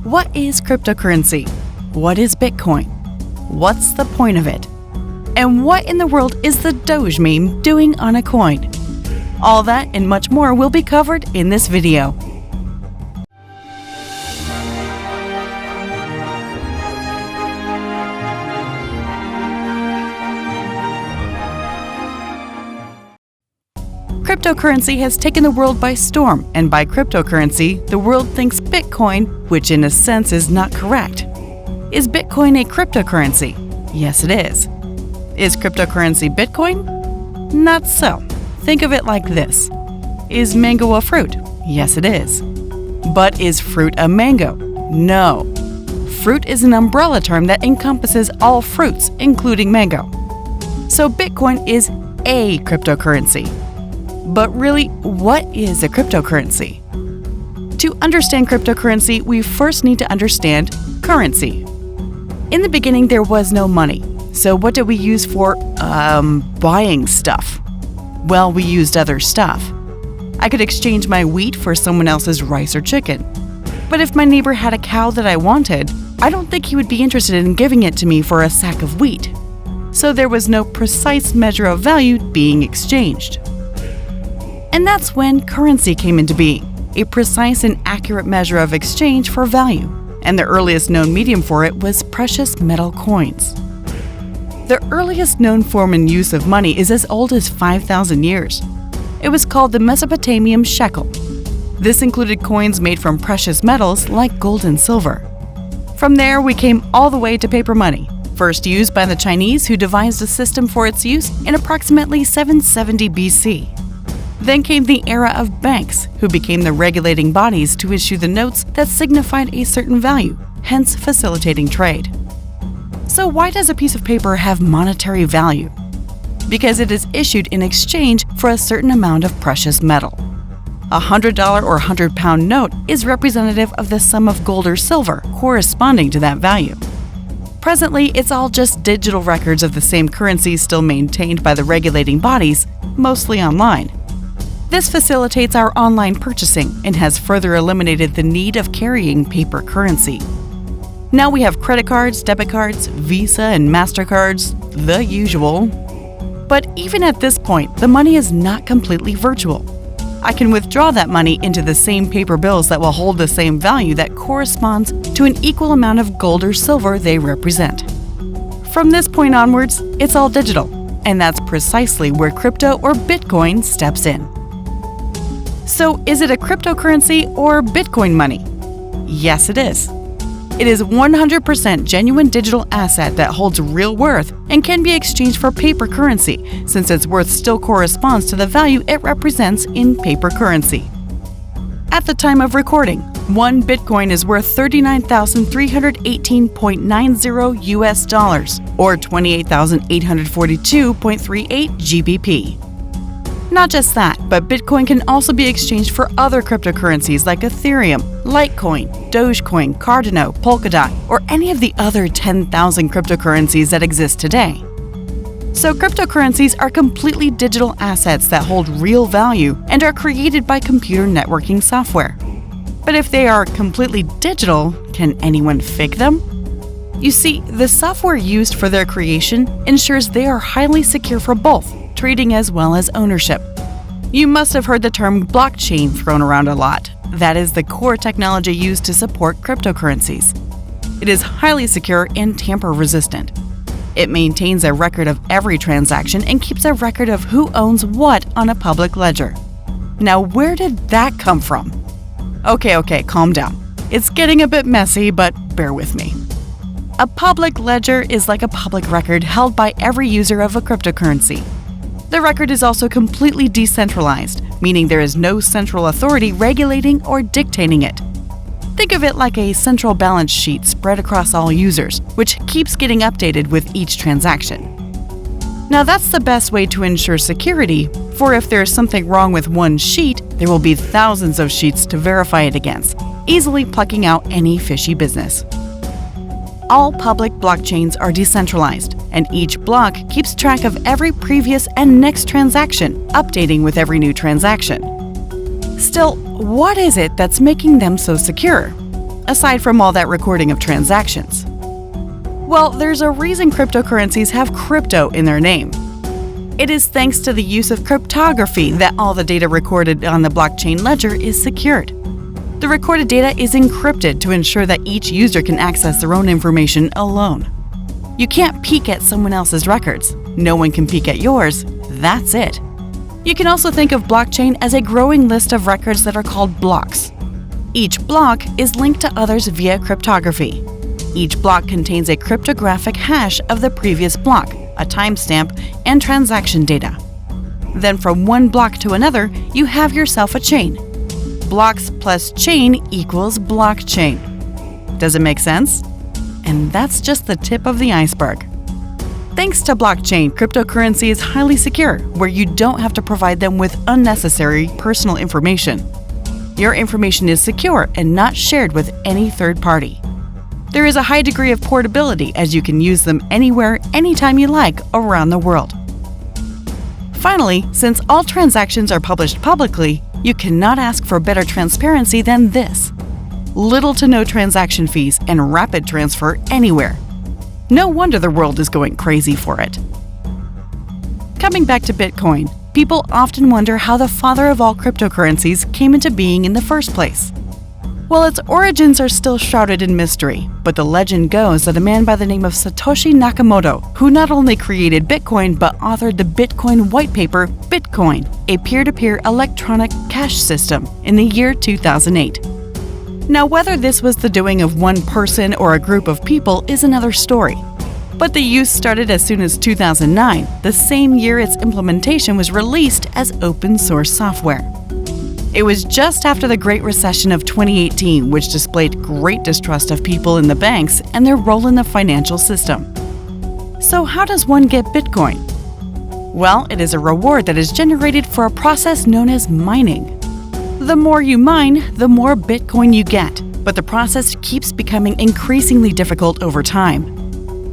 What is cryptocurrency? What is Bitcoin? What's the point of it? And what in the world is the Doge meme doing on a coin? All that and much more will be covered in this video. Cryptocurrency has taken the world by storm, and by cryptocurrency, the world thinks Bitcoin, which in a sense is not correct. Is Bitcoin a cryptocurrency? Yes, it is. Is cryptocurrency Bitcoin? Not so. Think of it like this. Is mango a fruit? Yes, it is. But is fruit a mango? No. Fruit is an umbrella term that encompasses all fruits, including mango. So Bitcoin is a cryptocurrency. But really, what is a cryptocurrency? To understand cryptocurrency, we first need to understand currency. In the beginning, there was no money. So what did we use for, buying stuff? Well, we used other stuff. I could exchange my wheat for someone else's rice or chicken. But if my neighbor had a cow that I wanted, I don't think he would be interested in giving it to me for a sack of wheat. So there was no precise measure of value being exchanged. And that's when currency came into being, a precise and accurate measure of exchange for value. And the earliest known medium for it was precious metal coins. The earliest known form and use of money is as old as 5,000 years. It was called the Mesopotamian shekel. This included coins made from precious metals like gold and silver. From there, we came all the way to paper money, first used by the Chinese, who devised a system for its use in approximately 770 BC. Then came the era of banks, who became the regulating bodies to issue the notes that signified a certain value, hence facilitating trade. So why does a piece of paper have monetary value? Because it is issued in exchange for a certain amount of precious metal. A $100 or £100 note is representative of the sum of gold or silver corresponding to that value. Presently, it's all just digital records of the same currency still maintained by the regulating bodies, mostly online. This facilitates our online purchasing and has further eliminated the need of carrying paper currency. Now we have credit cards, debit cards, Visa and MasterCards, the usual. But even at this point, the money is not completely virtual. I can withdraw that money into the same paper bills that will hold the same value that corresponds to an equal amount of gold or silver they represent. From this point onwards, it's all digital, and that's precisely where crypto or Bitcoin steps in. So is it a cryptocurrency or Bitcoin money? Yes, it is. It is 100% genuine digital asset that holds real worth and can be exchanged for paper currency, since its worth still corresponds to the value it represents in paper currency. At the time of recording, one Bitcoin is worth $39,318.90 US, or 28,842.38 GBP. Not just that, but Bitcoin can also be exchanged for other cryptocurrencies like Ethereum, Litecoin, Dogecoin, Cardano, Polkadot, or any of the other 10,000 cryptocurrencies that exist today. So cryptocurrencies are completely digital assets that hold real value and are created by computer networking software. But if they are completely digital, can anyone fake them? You see, the software used for their creation ensures they are highly secure for both trading as well as ownership. You must have heard the term blockchain thrown around a lot. That is the core technology used to support cryptocurrencies. It is highly secure and tamper-resistant. It maintains a record of every transaction and keeps a record of who owns what on a public ledger. Now, where did that come from? Okay, calm down. It's getting a bit messy, but bear with me. A public ledger is like a public record held by every user of a cryptocurrency. The record is also completely decentralized, meaning there is no central authority regulating or dictating it. Think of it like a central balance sheet spread across all users, which keeps getting updated with each transaction. Now that's the best way to ensure security, for if there is something wrong with one sheet, there will be thousands of sheets to verify it against, easily plucking out any fishy business. All public blockchains are decentralized, and each block keeps track of every previous and next transaction, updating with every new transaction. Still, what is it that's making them so secure? aside from all that recording of transactions? Well, there's a reason cryptocurrencies have crypto in their name. It is thanks to the use of cryptography that all the data recorded on the blockchain ledger is secured. The recorded data is encrypted to ensure that each user can access their own information alone. You can't peek at someone else's records. No one can peek at yours. That's it. You can also think of blockchain as a growing list of records that are called blocks. Each block is linked to others via cryptography. Each block contains a cryptographic hash of the previous block, a timestamp, and transaction data. Then from one block to another, you have yourself a chain. Blocks plus chain equals blockchain. Does it make sense? And that's just the tip of the iceberg. Thanks to blockchain, cryptocurrency is highly secure, where you don't have to provide them with unnecessary personal information. Your information is secure and not shared with any third party. There is a high degree of portability, as you can use them anywhere, anytime you like, around the world. Finally, since all transactions are published publicly, you cannot ask for better transparency than this. Little to no transaction fees and rapid transfer anywhere. No wonder the world is going crazy for it. Coming back to Bitcoin, people often wonder how the father of all cryptocurrencies came into being in the first place. Well, its origins are still shrouded in mystery, but the legend goes that a man by the name of Satoshi Nakamoto, who not only created Bitcoin but authored the Bitcoin white paper Bitcoin, a peer-to-peer electronic cash system, in the year 2008. Now, whether this was the doing of one person or a group of people is another story. But the use started as soon as 2009, the same year its implementation was released as open source software. It was just after the Great Recession of 2018, which displayed great distrust of people in the banks and their role in the financial system. So how does one get Bitcoin? Well, it is a reward that is generated for a process known as mining. The more you mine, the more Bitcoin you get, but the process keeps becoming increasingly difficult over time.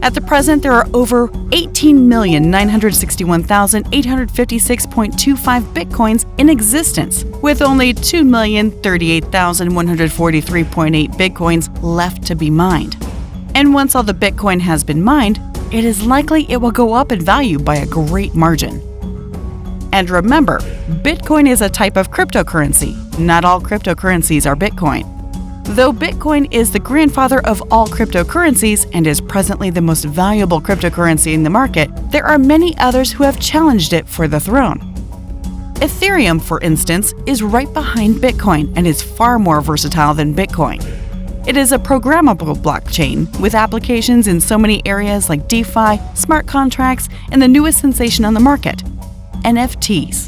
At the present, there are over 18,961,856.25 Bitcoins in existence, with only 2,038,143.8 Bitcoins left to be mined. And once all the Bitcoin has been mined, it is likely it will go up in value by a great margin. And remember, Bitcoin is a type of cryptocurrency. Not all cryptocurrencies are Bitcoin. Though Bitcoin is the grandfather of all cryptocurrencies and is presently the most valuable cryptocurrency in the market, there are many others who have challenged it for the throne. Ethereum, for instance, is right behind Bitcoin and is far more versatile than Bitcoin. It is a programmable blockchain with applications in so many areas like DeFi, smart contracts, and the newest sensation on the market, NFTs.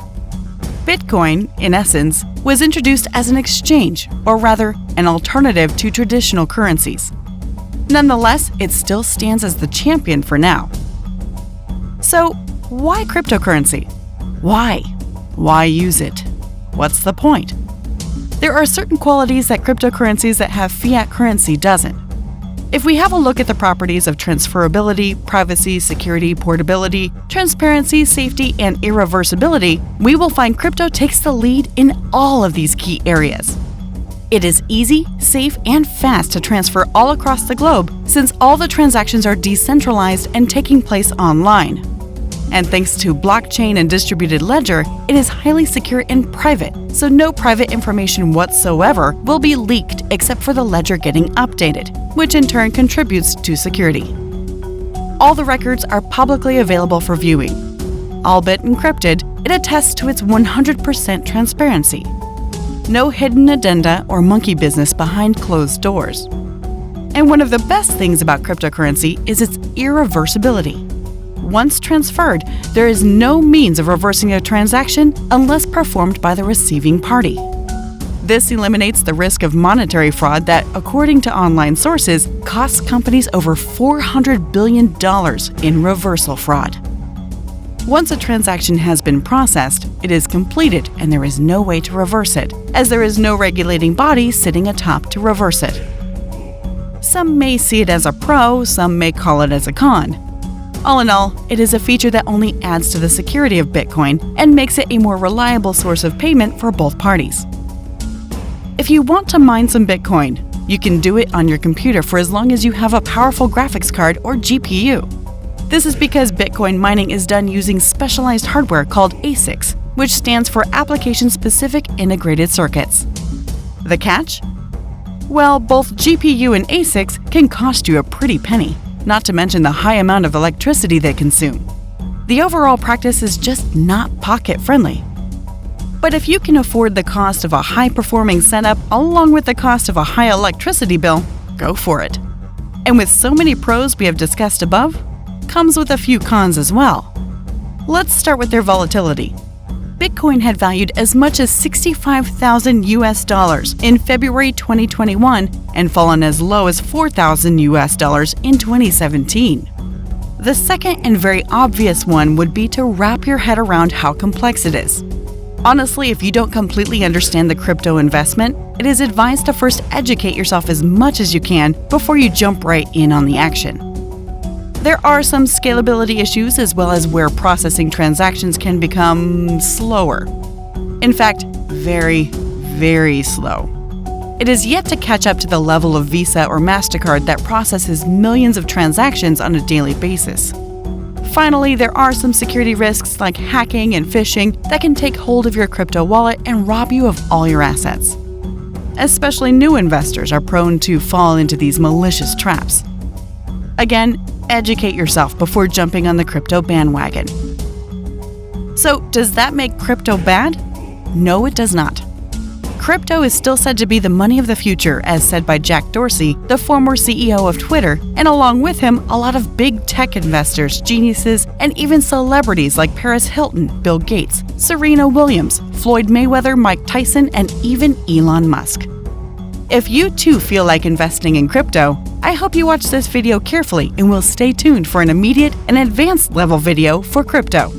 Bitcoin, in essence, was introduced as an exchange, or rather, an alternative to traditional currencies. Nonetheless, it still stands as the champion for now. So, why cryptocurrency? Why? Why use it? What's the point? There are certain qualities that cryptocurrencies that have fiat currency doesn't. If we have a look at the properties of transferability, privacy, security, portability, transparency, safety, and irreversibility, we will find crypto takes the lead in all of these key areas. It is easy, safe, and fast to transfer all across the globe since all the transactions are decentralized and taking place online. And thanks to blockchain and distributed ledger, it is highly secure and private, so no private information whatsoever will be leaked except for the ledger getting updated, which in turn contributes to security. All the records are publicly available for viewing. Albeit encrypted, it attests to its 100% transparency. No hidden addenda or monkey business behind closed doors. And one of the best things about cryptocurrency is its irreversibility. Once transferred, there is no means of reversing a transaction unless performed by the receiving party. This eliminates the risk of monetary fraud that, according to online sources, costs companies over $400 billion in reversal fraud. Once a transaction has been processed, it is completed and there is no way to reverse it, as there is no regulating body sitting atop to reverse it. Some may see it as a pro, some may call it as a con. All in all, it is a feature that only adds to the security of Bitcoin and makes it a more reliable source of payment for both parties. If you want to mine some Bitcoin, You can do it on your computer for as long as you have a powerful graphics card or GPU. This is because Bitcoin mining is done using specialized hardware called ASICs, which stands for Application-Specific Integrated Circuits. The catch? Well, both GPU and ASICs can cost you a pretty penny, not to mention the high amount of electricity they consume. The overall practice is just not pocket-friendly. But if you can afford the cost of a high-performing setup along with the cost of a high electricity bill, go for it. And with so many pros we have discussed above, comes with a few cons as well. Let's start with their volatility. Bitcoin had valued as much as $65,000 in February 2021 and fallen as low as $4,000 in 2017. The second and very obvious one would be to wrap your head around how complex it is. Honestly, if you don't completely understand the crypto investment, it is advised to first educate yourself as much as you can before you jump right in on the action. There are some scalability issues as well as where processing transactions can become slower. In fact, very, very slow. It is yet to catch up to the level of Visa or MasterCard that processes millions of transactions on a daily basis. Finally, there are some security risks like hacking and phishing that can take hold of your crypto wallet and rob you of all your assets. Especially new investors are prone to fall into these malicious traps. Again, educate yourself before jumping on the crypto bandwagon. So, does that make crypto bad? No, it does not. Crypto is still said to be the money of the future, as said by Jack Dorsey, the former CEO of Twitter, and along with him, a lot of big tech investors, geniuses, and even celebrities like Paris Hilton, Bill Gates, Serena Williams, Floyd Mayweather, Mike Tyson, and even Elon Musk. If you too feel like investing in crypto, I hope you watch this video carefully and will stay tuned for an immediate and advanced level video for crypto.